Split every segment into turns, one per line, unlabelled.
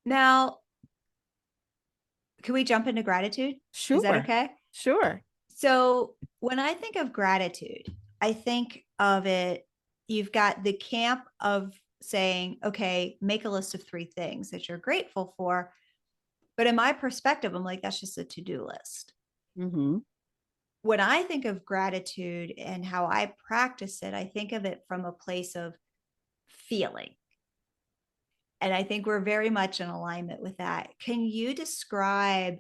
Now, can we jump into gratitude? Is that
Sure.
okay?
Sure.
So, when I think of gratitude, I think of it, you've got the camp of saying, okay, make a list of three things that you're grateful for. But in my perspective, I'm like, that's just a to do list.
Mm-hmm.
When I think of gratitude and how I practice it, I think of it from a place of feeling. And I think we're very much in alignment with that. Can you describe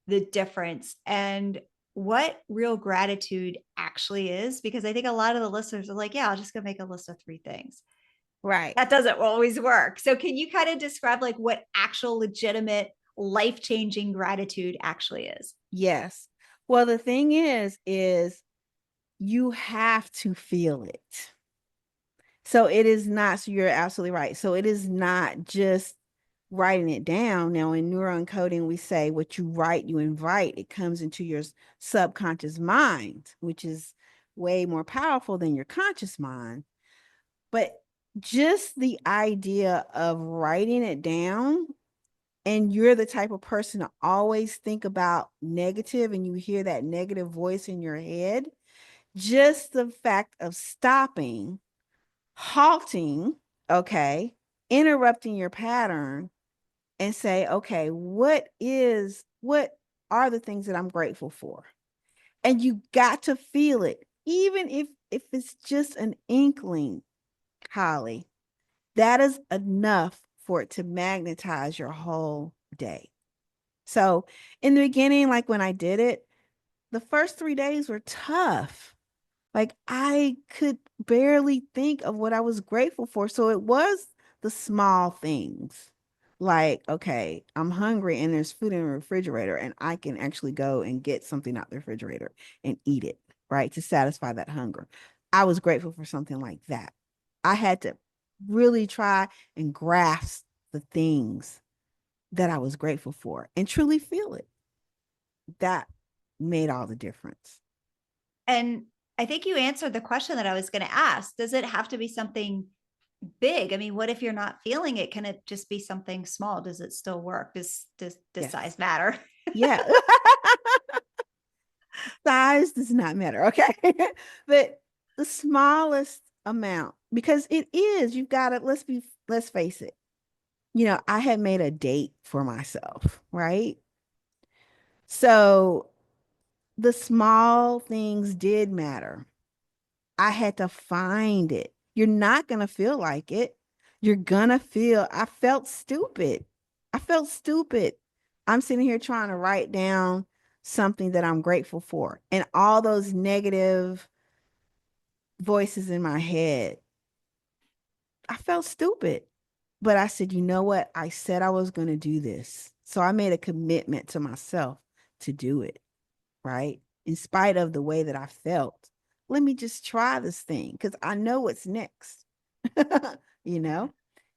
the difference and what real gratitude actually is? Because I think a lot of the listeners are like, yeah, I'll just go make a list of three things.
Right.
That doesn't always work. So can you kind of describe like what actual legitimate life-changing gratitude actually is?
Yes. Well, the thing is you have to feel it. So it is not, so you're absolutely right. So it is not just writing it down. Now, in neuroencoding, we say what you write, you invite, it comes into your subconscious mind, which is way more powerful than your conscious mind. But just the idea of writing it down, and you're the type of person to always think about negative and you hear that negative voice in your head, just the fact of stopping, halting, okay, interrupting your pattern and say, okay, what are the things that I'm grateful for? And you got to feel it, even if it's just an inkling, Holly. That is enough for it to magnetize your whole day. So in the beginning, like when I did it, the first 3 days were tough. Like I could barely think of what I was grateful for. So it was the small things. Like, okay, I'm hungry and there's food in the refrigerator and I can actually go and get something out the refrigerator and eat it, right? To satisfy that hunger. I was grateful for something like that. I had to really try and grasp the things that I was grateful for and truly feel it. That made all the difference.
And I think you answered the question that I was going to ask. Does it have to be something big? I mean, what if you're not feeling it? Can it just be something small? Does it still work? Does
Yes.
size matter?
Yeah. Size does not matter. Okay. But the smallest amount, because it is, you've got to, let's face it. I had made a date for myself, right? So the small things did matter. I had to find it. You're not going to feel like it. You're going to feel, I felt stupid. I felt stupid. I'm sitting here trying to write down something that I'm grateful for. And all those negative voices in my head, I felt stupid. But I said, you know what? I said I was going to do this. So I made a commitment to myself to do it, right? In spite of the way that I felt. Let me just try this thing because I know what's next, you
Yeah.
know?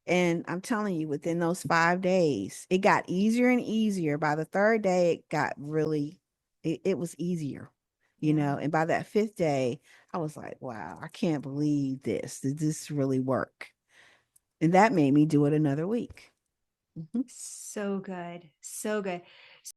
And I'm telling you, within those 5 days, it got easier and easier. By the third day, it got really, it was easier,
Yeah.
and by that fifth day, I was like, wow, I can't believe this. Did this really work? And that made me do it another week. Mhm.
So good. So good.